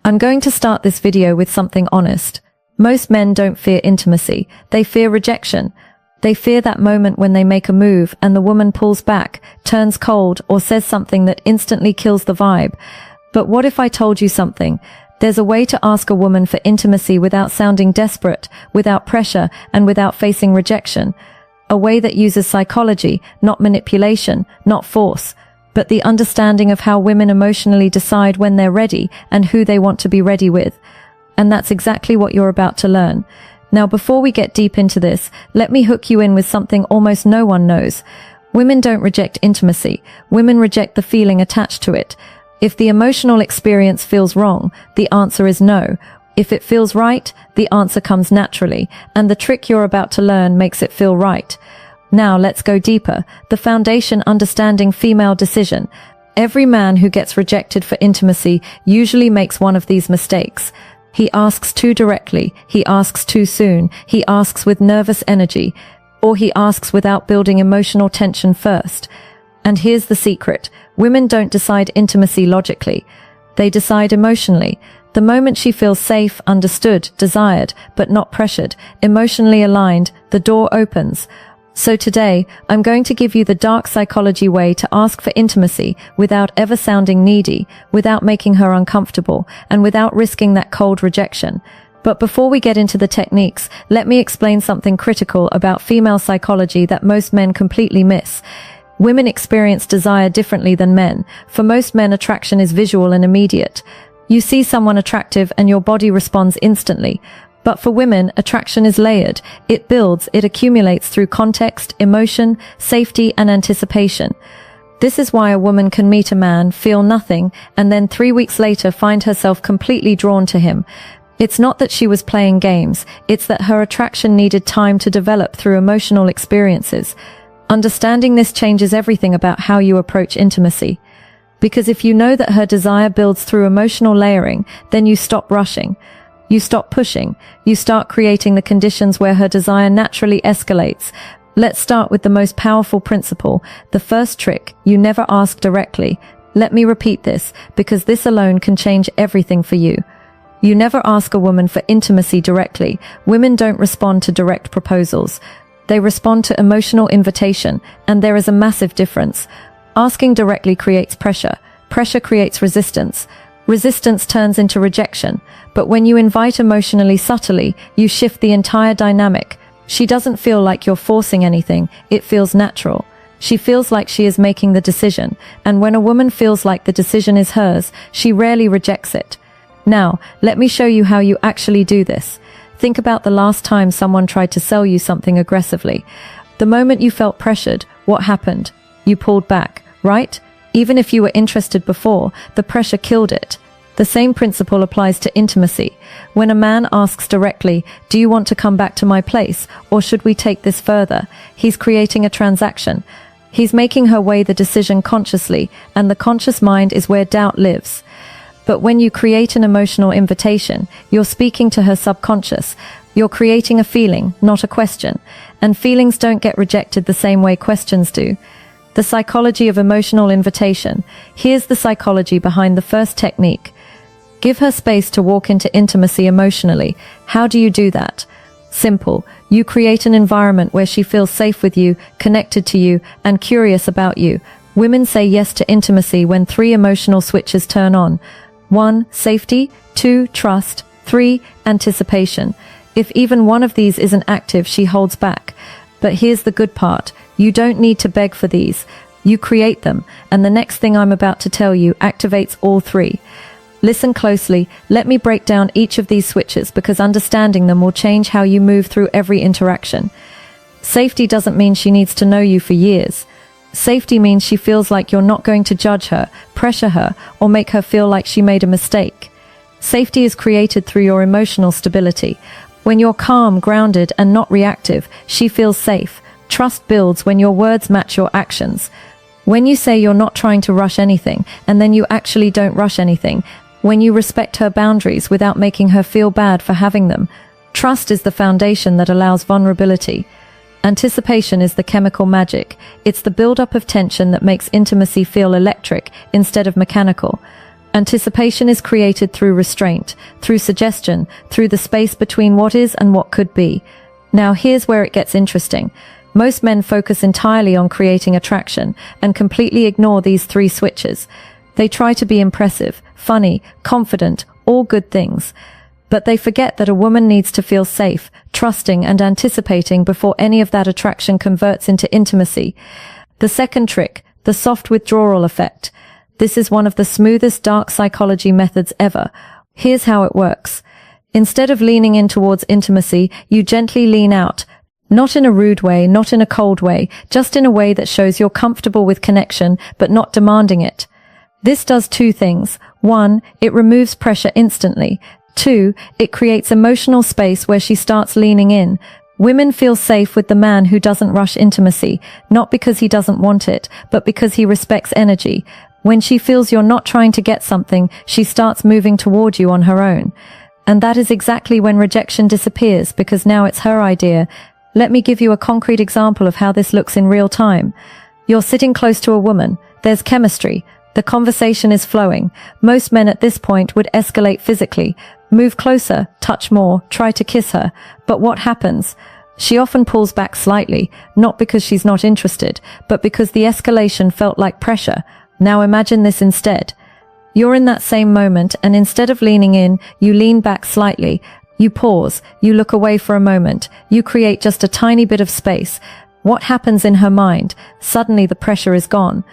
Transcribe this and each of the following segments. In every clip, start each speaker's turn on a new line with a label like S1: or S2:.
S1: I'm going to start this video with something honest. Most men don't fear intimacy. They fear rejection. They fear that moment when they make a move and the woman pulls back, turns cold, or says something that instantly kills the vibe. But what if I told you something? There's a way to ask a woman for intimacy without sounding desperate, without pressure, and without facing rejection. A way that uses psychology, not manipulation, not force, but the understanding of how women emotionally decide when they're ready and who they want to be ready with. And that's exactly what you're about to learn. Now, before we get deep into this, let me hook you in with something almost no one knows. Women don't reject intimacy. Women reject the feeling attached to it. If the emotional experience feels wrong, the answer is no. If it feels right, the answer comes naturally, and the trick you're about to learn makes it feel right. Now, let's go deeper. The foundation: understanding female decision. Every man who gets rejected for intimacy usually makes one of these mistakes. He asks too directly, he asks too soon, he asks with nervous energy, or he asks without building emotional tension first. And here's the secret: women don't decide intimacy logically. They decide emotionally. The moment she feels safe, understood, desired, but not pressured, emotionally aligned, the door opens. So today, I'm going to give you the dark psychology way to ask for intimacy without ever sounding needy, without making her uncomfortable, and without risking that cold rejection. But before we get into the techniques, let me explain something critical about female psychology that most men completely miss. Women experience desire differently than men. For most men, attraction is visual and immediate. You see someone attractive and your body responds instantly. But for women, attraction is layered. It builds, it accumulates through context, emotion, safety, and anticipation. This is why a woman can meet a man, feel nothing, and then 3 weeks later find herself completely drawn to him. It's not that she was playing games, it's that her attraction needed time to develop through emotional experiences. Understanding this changes everything about how you approach intimacy. Because if you know that her desire builds through emotional layering, then you stop rushing. You stop pushing. You start creating the conditions where her desire naturally escalates. Let's start with the most powerful principle. The first trick: you never ask directly. Let me repeat this, because this alone can change everything for you. You never ask a woman for intimacy directly. Women don't respond to direct proposals. They respond to emotional invitation, and there is a massive difference. Asking directly creates pressure. Pressure creates resistance. Resistance turns into rejection. But when you invite emotionally subtly, you shift the entire dynamic. She doesn't feel like you're forcing anything. It feels natural. She feels like she is making the decision. And when a woman feels like the decision is hers, she rarely rejects it. Now, let me show you how you actually do this. Think about the last time someone tried to sell you something aggressively. The moment you felt pressured, what happened? You pulled back, right? Even if you were interested before, the pressure killed it. The same principle applies to intimacy. When a man asks directly, "Do you want to come back to my place, or should we take this further?" he's creating a transaction. He's making her weigh the decision consciously, and the conscious mind is where doubt lives. But when you create an emotional invitation, you're speaking to her subconscious. You're creating a feeling, not a question. And feelings don't get rejected the same way questions do. The psychology of emotional invitation. Here's the psychology behind the first technique. Give her space to walk into intimacy emotionally. How do you do that? Simple. You create an environment where she feels safe with you, connected to you, and curious about you. Women say yes to intimacy when 3 emotional switches turn on. 1. Safety. 2. Trust. 3. Anticipation. If even one of these isn't active, she holds back. But here's the good part. You don't need to beg for these. You create them, and the next thing I'm about to tell you activates all 3. Listen closely. Let me break down each of these switches, because understanding them will change how you move through every interaction. Safety doesn't mean she needs to know you for years. Safety means she feels like you're not going to judge her, pressure her, or make her feel like she made a mistake. Safety is created through your emotional stability. When you're calm, grounded, and not reactive, she feels safe. Trust builds when your words match your actions. When you say you're not trying to rush anything, and then you actually don't rush anything. When you respect her boundaries without making her feel bad for having them. Trust is the foundation that allows vulnerability. Anticipation is the chemical magic. It's the buildup of tension that makes intimacy feel electric instead of mechanical. Anticipation is created through restraint, through suggestion, through the space between what is and what could be. Now here's where it gets interesting. Most men focus entirely on creating attraction and completely ignore these three switches. They try to be impressive, funny, confident, all good things. But they forget that a woman needs to feel safe, trusting, and anticipating before any of that attraction converts into intimacy. The second trick, the soft withdrawal effect. This is one of the smoothest dark psychology methods ever. Here's how it works. Instead of leaning in towards intimacy, you gently lean out. Not in a rude way, not in a cold way, just in a way that shows you're comfortable with connection, but not demanding it. This does two things. One, it removes pressure instantly. Two, it creates emotional space where she starts leaning in. Women feel safe with the man who doesn't rush intimacy, not because he doesn't want it, but because he respects energy. When she feels you're not trying to get something, she starts moving toward you on her own. And that is exactly when rejection disappears, because now it's her idea. Let me give you a concrete example of how this looks in real time. You're sitting close to a woman. There's chemistry. The conversation is flowing. Most men at this point would escalate physically. Move closer, touch more, try to kiss her. But what happens? She often pulls back slightly, not because she's not interested, but because the escalation felt like pressure. Now imagine this instead. You're in that same moment, and instead of leaning in, you lean back slightly. You pause, you look away for a moment, you create just a tiny bit of space. What happens in her mind? Suddenly the pressure is gone.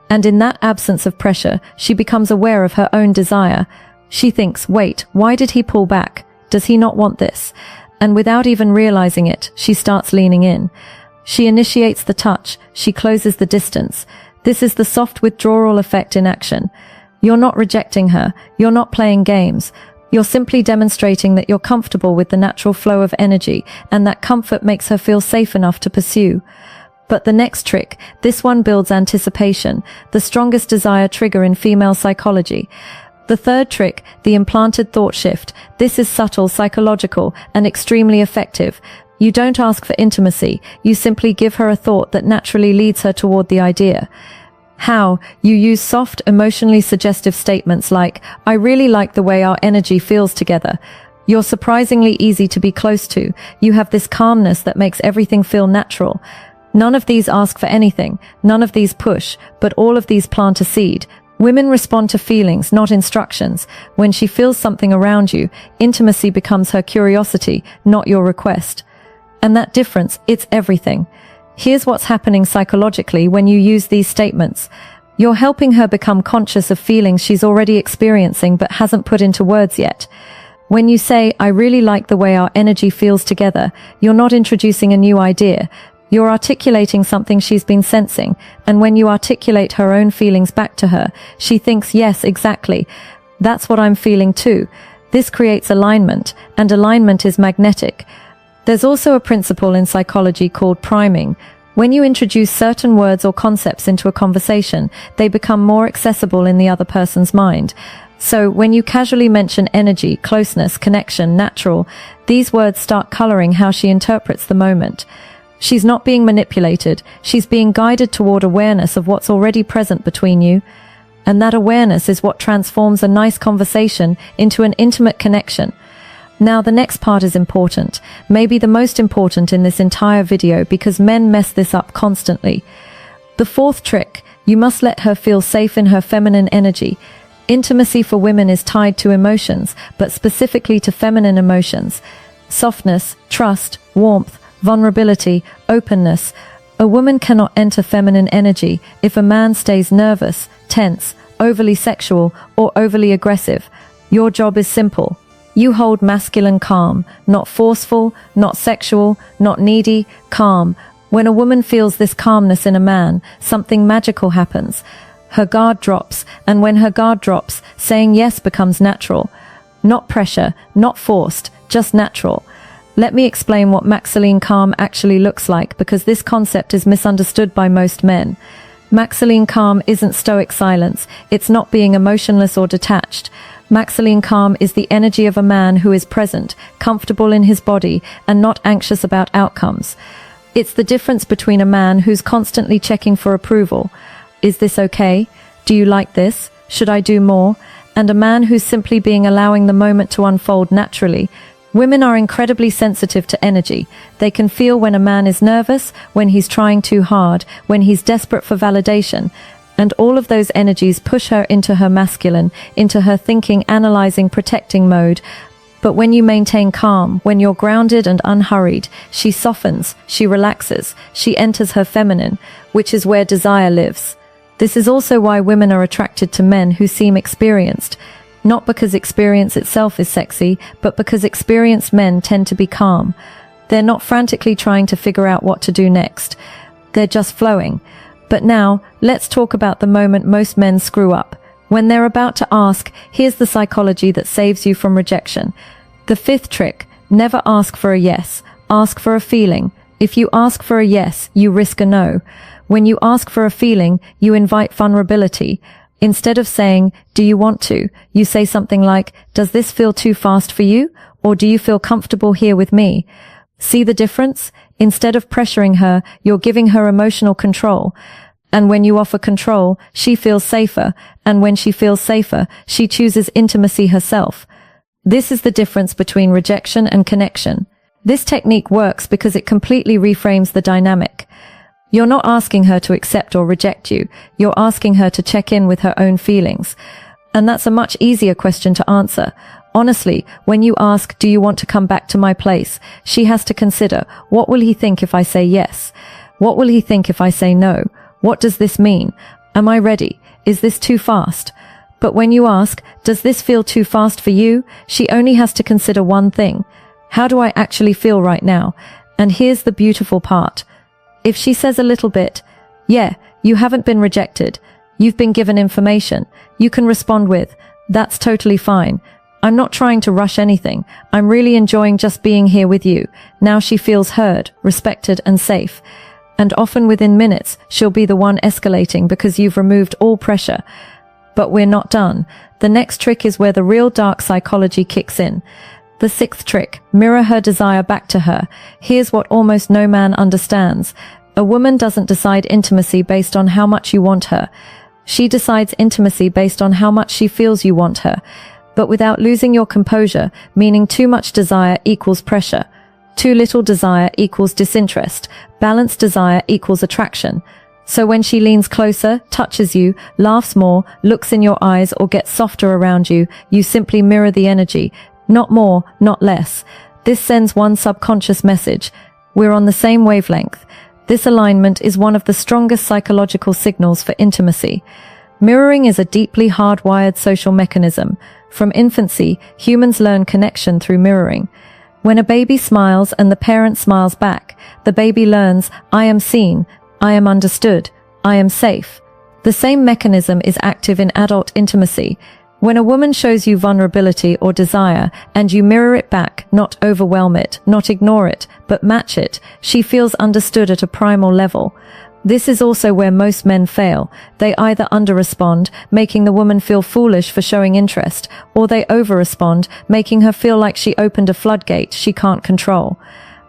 S1: And in that absence of pressure, she becomes aware of her own desire. She thinks, wait, why did he pull back? Does he not want this? And without even realizing it, she starts leaning in. She initiates the touch, she closes the distance. This is the soft withdrawal effect in action. You're not rejecting her, you're not playing games. You're simply demonstrating that you're comfortable with the natural flow of energy, and that comfort makes her feel safe enough to pursue. But the next trick, this one builds anticipation, the strongest desire trigger in female psychology. The third trick, the implanted thought shift. This is subtle, psychological, and extremely effective. You don't ask for intimacy, you simply give her a thought that naturally leads her toward the idea. How? You use soft, emotionally suggestive statements like, I really like the way our energy feels together. You're surprisingly easy to be close to. You have this calmness that makes everything feel natural. None of these ask for anything, none of these push, but all of these plant a seed. Women respond to feelings, not instructions. When she feels something around you, intimacy becomes her curiosity, not your request. And that difference, it's everything. Here's what's happening psychologically when you use these statements. You're helping her become conscious of feelings she's already experiencing but hasn't put into words yet. When you say, I really like the way our energy feels together, you're not introducing a new idea. You're articulating something she's been sensing, and when you articulate her own feelings back to her, she thinks, yes, exactly. That's what I'm feeling too. This creates alignment, and alignment is magnetic. There's also a principle in psychology called priming. When you introduce certain words or concepts into a conversation, they become more accessible in the other person's mind. So when you casually mention energy, closeness, connection, natural, these words start coloring how she interprets the moment. She's not being manipulated, she's being guided toward awareness of what's already present between you. And that awareness is what transforms a nice conversation into an intimate connection. Now the next part is important, maybe the most important in this entire video because men mess this up constantly. The fourth trick, you must let her feel safe in her feminine energy. Intimacy for women is tied to emotions, but specifically to feminine emotions. Softness, trust, warmth, vulnerability, openness. A woman cannot enter feminine energy if a man stays nervous, tense, overly sexual, or overly aggressive. Your job is simple. You hold masculine calm, not forceful, not sexual, not needy, calm. When a woman feels this calmness in a man, something magical happens. Her guard drops, and when her guard drops, saying yes becomes natural. Not pressure, not forced, just natural. Let me explain what masculine calm actually looks like because this concept is misunderstood by most men. Masculine calm isn't stoic silence, it's not being emotionless or detached. Masculine calm is the energy of a man who is present, comfortable in his body, and not anxious about outcomes. It's the difference between a man who's constantly checking for approval. Is this okay? Do you like this? Should I do more? and a man who's simply being allowing the moment to unfold naturally. Women are incredibly sensitive to energy. They can feel when a man is nervous, when he's trying too hard, when he's desperate for validation. And all of those energies push her into her masculine, into her thinking, analyzing, protecting mode. But when you maintain calm, when you're grounded and unhurried, she softens, she relaxes, she enters her feminine, which is where desire lives. This is also why women are attracted to men who seem experienced. Not because experience itself is sexy, but because experienced men tend to be calm. They're not frantically trying to figure out what to do next. They're just flowing. But now, let's talk about the moment most men screw up. When they're about to ask, here's the psychology that saves you from rejection. The fifth trick: never ask for a yes. Ask for a feeling. If you ask for a yes, you risk a no. When you ask for a feeling, you invite vulnerability. Instead of saying, do you want to, you say something like, does this feel too fast for you? Or do you feel comfortable here with me? See the difference? Instead of pressuring her, you're giving her emotional control. And when you offer control, she feels safer. And when she feels safer, she chooses intimacy herself. This is the difference between rejection and connection. This technique works because it completely reframes the dynamic. You're not asking her to accept or reject you. You're asking her to check in with her own feelings. And that's a much easier question to answer. Honestly, when you ask, do you want to come back to my place? She has to consider, what will he think if I say yes? What will he think if I say no? What does this mean? Am I ready? Is this too fast? But when you ask, does this feel too fast for you? She only has to consider one thing. How do I actually feel right now? And here's the beautiful part. If she says a little bit, yeah, you haven't been rejected. You've been given information. You can respond with, that's totally fine. I'm not trying to rush anything. I'm really enjoying just being here with you. Now she feels heard, respected, and safe. And often within minutes, she'll be the one escalating because you've removed all pressure. But we're not done. The next trick is where the real dark psychology kicks in. The sixth trick: mirror her desire back to her. Here's what almost no man understands. A woman doesn't decide intimacy based on how much you want her. She decides intimacy based on how much she feels you want her. But without losing your composure, meaning too much desire equals pressure. Too little desire equals disinterest. Balanced desire equals attraction. So when she leans closer, touches you, laughs more, looks in your eyes, or gets softer around you, you simply mirror the energy. Not more, not less. This sends one subconscious message. We're on the same wavelength. This alignment is one of the strongest psychological signals for intimacy. Mirroring is a deeply hardwired social mechanism. From infancy, humans learn connection through mirroring. When a baby smiles and the parent smiles back, the baby learns, I am seen, I am understood, I am safe. The same mechanism is active in adult intimacy. When a woman shows you vulnerability or desire, and you mirror it back, not overwhelm it, not ignore it, but match it, she feels understood at a primal level. This is also where most men fail. They either underrespond, making the woman feel foolish for showing interest, or they overrespond, making her feel like she opened a floodgate she can't control.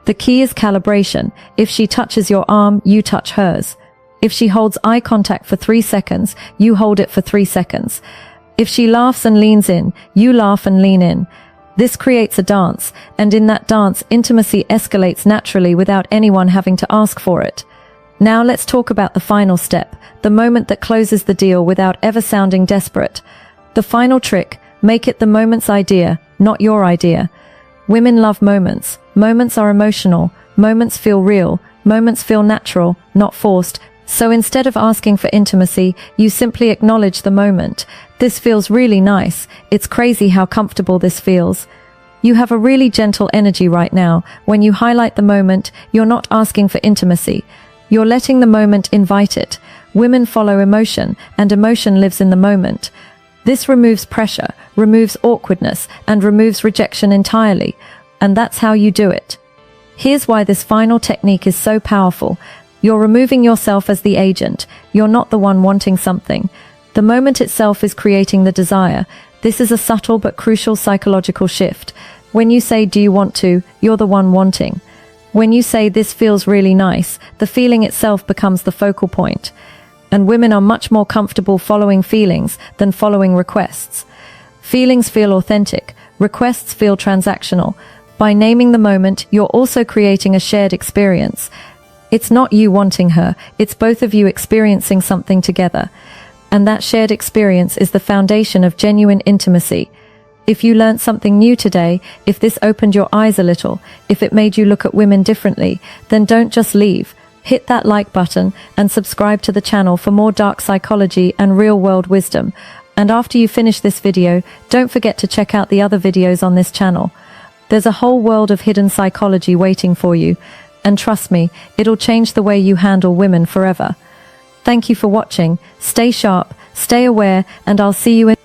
S1: The key is calibration. If she touches your arm, you touch hers. If she holds eye contact for 3 seconds, you hold it for 3 seconds. If she laughs and leans in, you laugh and lean in. This creates a dance, and in that dance, intimacy escalates naturally without anyone having to ask for it. Now let's talk about the final step, the moment that closes the deal without ever sounding desperate. The final trick: make it the moment's idea, not your idea. Women love moments. Moments are emotional. Moments feel real. Moments feel natural, not forced. So instead of asking for intimacy, you simply acknowledge the moment. This feels really nice. It's crazy how comfortable this feels. You have a really gentle energy right now. When you highlight the moment, you're not asking for intimacy. You're letting the moment invite it. Women follow emotion, and emotion lives in the moment. This removes pressure, removes awkwardness, and removes rejection entirely. And that's how you do it. Here's why this final technique is so powerful. You're removing yourself as the agent. You're not the one wanting something. The moment itself is creating the desire. This is a subtle but crucial psychological shift. When you say, do you want to, you're the one wanting. When you say, this feels really nice, the feeling itself becomes the focal point. And women are much more comfortable following feelings than following requests. Feelings feel authentic. Requests feel transactional. By naming the moment, you're also creating a shared experience. It's not you wanting her, it's both of you experiencing something together. And that shared experience is the foundation of genuine intimacy. If you learned something new today, if this opened your eyes a little, if it made you look at women differently, then don't just leave. Hit that like button and subscribe to the channel for more dark psychology and real-world wisdom. And after you finish this video, don't forget to check out the other videos on this channel. There's a whole world of hidden psychology waiting for you. And trust me, it'll change the way you handle women forever. Thank you for watching. Stay sharp, stay aware, and I'll see you in